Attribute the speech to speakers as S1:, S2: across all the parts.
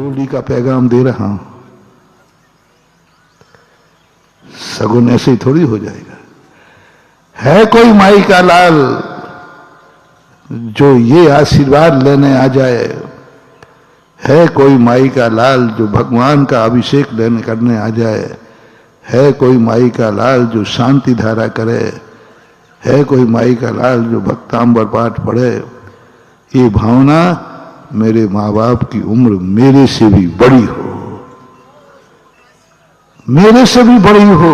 S1: होली का पैगाम दे रहा हूं। सगुन ऐसे ही थोड़ी हो जाएगा। है कोई माई का लाल जो ये आशीर्वाद लेने आ जाए, है कोई माई का लाल जो भगवान का अभिषेक लेने करने आ जाए, है कोई माई का लाल जो शांति धारा करे, है कोई माई का लाल जो भक्तांबर पाठ पढ़े। ये भावना मेरे माँ बाप की उम्र मेरे से भी बड़ी हो, मेरे से भी बड़ी हो,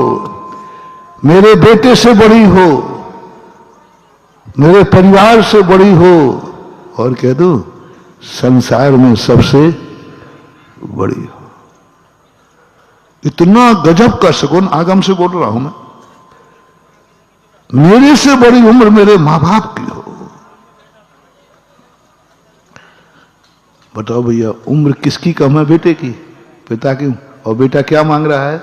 S1: मेरे बेटे से बड़ी हो, मेरे परिवार से बड़ी हो, और कह दो संसार में सबसे बड़ी हो। इतना गजब का सगुन आगम से बोल रहा हूं मैं। मेरे से बड़ी उम्र मेरे मां बाप की हो। बताओ भैया, उम्र किसकी कम है? बेटे की, पिता की। और बेटा क्या मांग रहा है?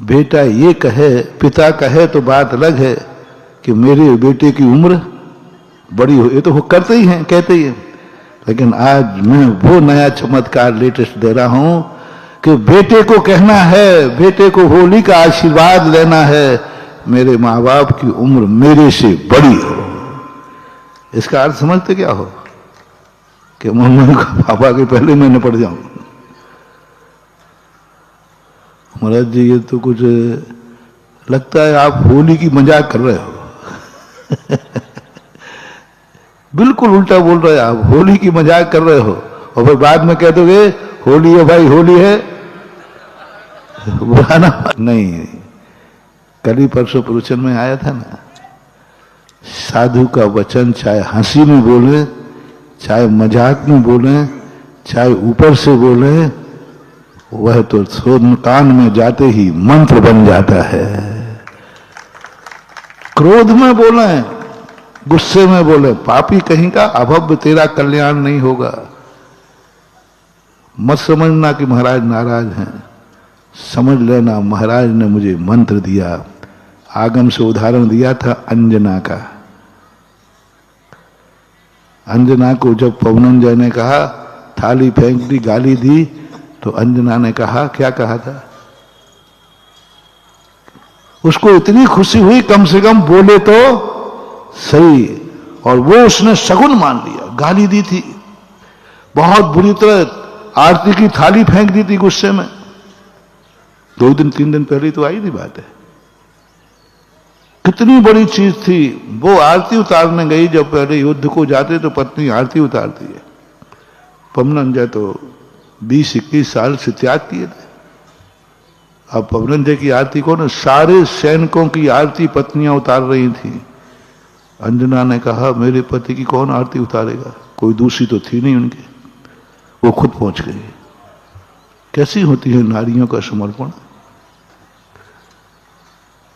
S1: बेटा ये कहे, पिता कहे तो बात अलग है कि मेरे बेटे की उम्र बड़ी हो। ये तो वो करते ही हैं, कहते ही हैं। लेकिन आज मैं वो नया चमत्कार लेटेस्ट दे रहा हूं कि बेटे को कहना है, बेटे को होली का आशीर्वाद लेना है, मेरे माँ बाप की उम्र मेरे से बड़ी हो। इसका अर्थ समझते क्या हो? कि मम्मी को पापा के पहले मैं निपट जाऊं। महाराज जी, ये तो कुछ लगता है आप होली की मजाक कर रहे हो। बिल्कुल उल्टा बोल रहे हैं आप, होली की मजाक कर रहे हो और फिर बाद में कह दोगे होली है भाई, होली है। बुराना नहीं। कल ही परसों प्रवचन में आया था ना, साधु का वचन चाहे हंसी में बोले, चाहे मजाक में बोले, चाहे ऊपर से बोले, वह तो कान में जाते ही मंत्र बन जाता है। क्रोध में बोले, गुस्से में बोले, पापी कहीं का, अभव्य तेरा कल्याण नहीं होगा। मत समझना कि महाराज नाराज हैं, समझ लेना महाराज ने मुझे मंत्र दिया। आगम से उदाहरण दिया था अंजना का। अंजना को जब पवनंजय ने कहा, थाली फेंक दी, गाली दी, तो अंजना ने कहा, क्या कहा था? उसको इतनी खुशी हुई, कम से कम बोले तो सही, और वो उसने सगुन मान लिया। गाली दी थी, बहुत बुरी तरह आरती की थाली फेंक दी थी गुस्से में। 2 दिन 3 दिन पहले तो आई थी बात है। कितनी बड़ी चीज थी। वो आरती उतारने गई, जब पहले युद्ध को जाते तो पत्नी आरती उतारती है। पवनंजय तो 20-21 साल से त्याग किए थे। अब पवनंजय की आरती को ना, सारे सैनिकों की आरती पत्नियां उतार रही थी। अंजना ने कहा, मेरे पति की कौन आरती उतारेगा? कोई दूसरी तो थी नहीं उनके। वो खुद पहुंच गई। कैसी होती है नारियों का समर्पण,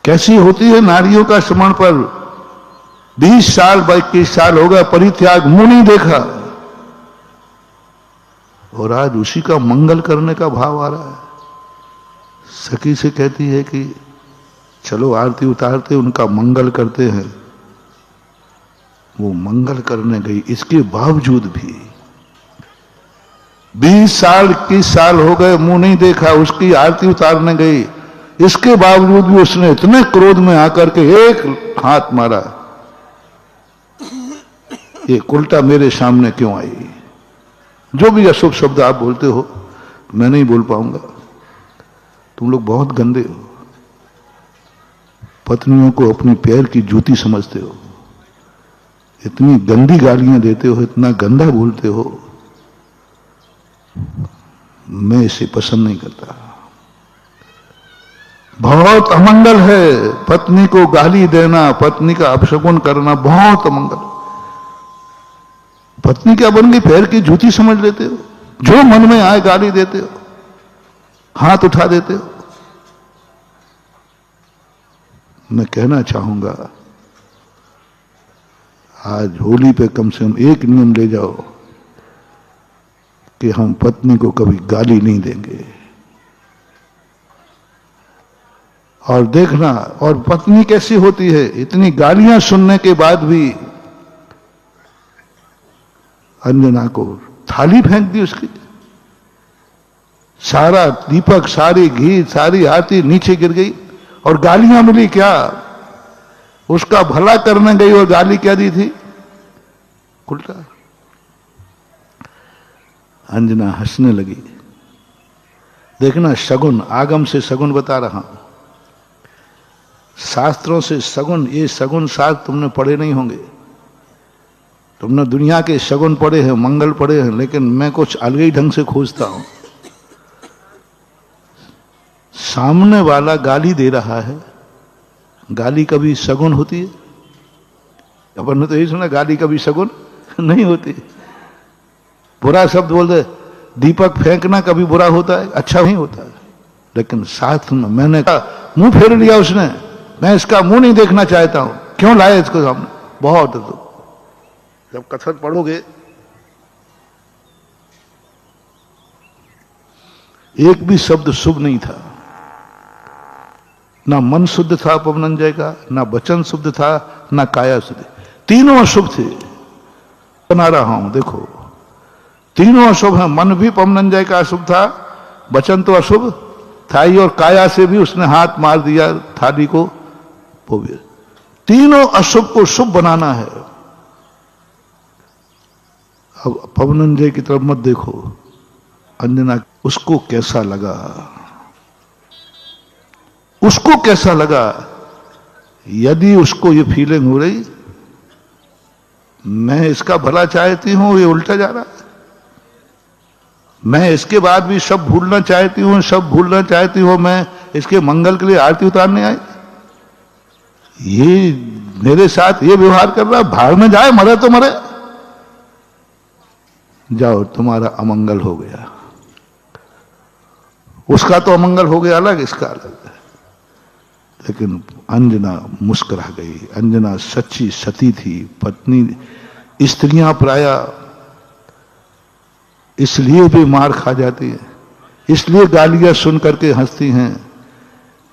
S1: कैसी होती है नारियों का समर्पण। 20 साल 21 साल हो गया परित्याग, मुंह नहीं देखा, और आज उसी का मंगल करने का भाव आ रहा है। सखी से कहती है कि चलो आरती उतारते, उनका मंगल करते हैं। वो मंगल करने गई, इसके बावजूद भी 20 साल 21 साल हो गए, मुंह नहीं देखा, उसकी आरती उतारने गई। इसके बावजूद भी उसने इतने क्रोध में आकर के एक हाथ मारा, ये उल्टा मेरे सामने क्यों आई? जो भी अशुभ शब्द आप बोलते हो मैं नहीं बोल पाऊंगा। तुम लोग बहुत गंदे हो, पत्नियों को अपनी पैर की जूती समझते हो, इतनी गंदी गालियां देते हो, इतना गंदा बोलते हो। मैं इसे पसंद नहीं करता। बहुत अमंगल है पत्नी को गाली देना, पत्नी का अपशगुन करना, बहुत अमंगल। पत्नी क्या बन गई? पैर की जूती समझ लेते हो, जो मन में आए गाली देते हो, हाथ उठा देते हो। मैं कहना चाहूंगा, आज होली पे कम से कम एक नियम ले जाओ कि हम पत्नी को कभी गाली नहीं देंगे। और देखना, और पत्नी कैसी होती है, इतनी गालियां सुनने के बाद भी अंजना को थाली फेंक दी उसकी, सारा दीपक, सारी घी, सारी आरती नीचे गिर गई और गालियां मिली। क्या उसका भला करने गई और गाली क्या दी थी? उल्टा। अंजना हंसने लगी। देखना, शगुन, आगम से शगुन बता रहा हूं, शास्त्रों से शगुन, ये शगुन शास्त्र तुमने पढ़े नहीं होंगे, तुमने दुनिया के शगुन पढ़े हैं, मंगल पढ़े हैं, लेकिन मैं कुछ अलग ही ढंग से खोजता हूं। सामने वाला गाली दे रहा है, गाली कभी शगुन होती है? अपन ने तो यही सुना, गाली कभी शगुन नहीं होती। बुरा शब्द बोल दे, दीपक फेंकना कभी बुरा होता है? अच्छा नहीं होता है। लेकिन साथ में मैंने कहा, मुंह फेर लिया उसने, मैं इसका मुंह नहीं देखना चाहता हूं, क्यों लाए इसको सामने? बहुत तो जब कथन पढ़ोगे, एक भी शब्द शुभ नहीं था, ना मन शुद्ध था पवनंजय का, ना वचन शुद्ध था, ना काया शुद्ध, तीनों अशुभ थे। बना रहा हूं, देखो, तीनों अशुभ हैं। मन भी पवनंजय का अशुभ था, वचन तो अशुभ था ही, और काया से भी उसने हाथ मार दिया थाली को, वो भी। तीनों अशुभ को शुभ बनाना है। अब पवनंजय की तरफ मत देखो, अंजना, उसको कैसा लगा, उसको कैसा लगा? यदि उसको ये फीलिंग हो रही, मैं इसका भला चाहती हूं, ये उल्टा जा रहा है, मैं इसके बाद भी सब भूलना चाहती हूं, सब भूलना चाहती हूं, मैं इसके मंगल के लिए आरती उतारने आई, ये मेरे साथ ये व्यवहार कर रहा, भाड़ में जाए, मरे तो मरे, जाओ, तुम्हारा अमंगल हो गया। उसका तो अमंगल हो गया अलग, इसका अलग है। लेकिन अंजना मुस्कुरा गई। अंजना सच्ची सती थी, पत्नी। स्त्रियां प्रायः इसलिए भी मार खा जाती है, इसलिए गालियां सुन करके हंसती हैं,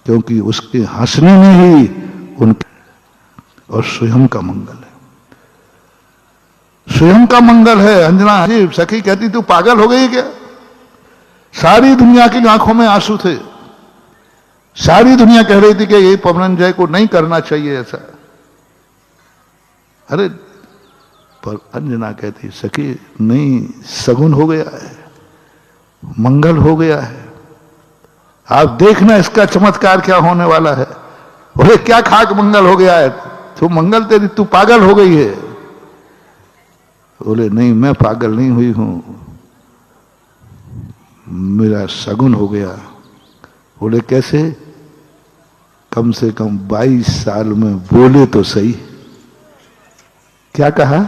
S1: क्योंकि उसके हंसने में ही उनके और स्वयं का मंगल है, स्वयं का मंगल है। अंजना जी सखी कहती, तू पागल हो गई क्या? सारी दुनिया की आंखों में आंसू थे, सारी दुनिया कह रही थी कि ये पवनंजय को नहीं करना चाहिए ऐसा। अरे पर अंजना कहती, सखी नहीं, सगुन हो गया है, मंगल हो गया है, आप देखना इसका चमत्कार क्या होने वाला है। बोले क्या खाक मंगल हो गया है? तो मंगल तेरी, तू पागल हो गई है। बोले नहीं, मैं पागल नहीं हुई हूं, मेरा सगुन हो गया। बोले कैसे? कम से कम 22 साल में बोले तो सही। क्या कहा?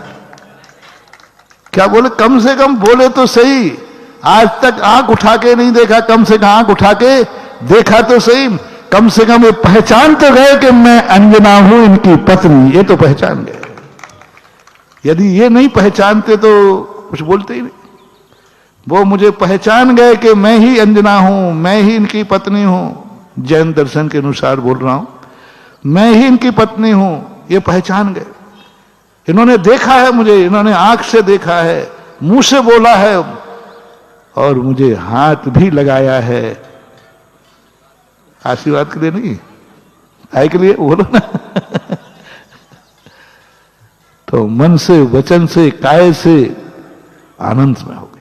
S1: क्या बोले? कम से कम बोले तो सही। आज तक आंख उठा के नहीं देखा, कम से कम आंख उठा के देखा तो सही। कम से कम ये पहचान तो गए कि मैं अंजना हूं इनकी पत्नी, ये तो पहचान गए। यदि ये नहीं पहचानते तो कुछ बोलते ही नहीं। वो मुझे पहचान गए कि मैं ही अंजना हूं, मैं ही इनकी पत्नी हूं। जैन दर्शन के अनुसार बोल रहा हूं, मैं ही इनकी पत्नी हूं, ये पहचान गए। इन्होंने देखा है मुझे, इन्होंने आंख से देखा है, मुंह से बोला है, और मुझे हाथ भी लगाया है। आशीर्वाद के लिए नहीं, आय के लिए बोलो ना। तो मन से, वचन से, काय से आनंद में हो गया।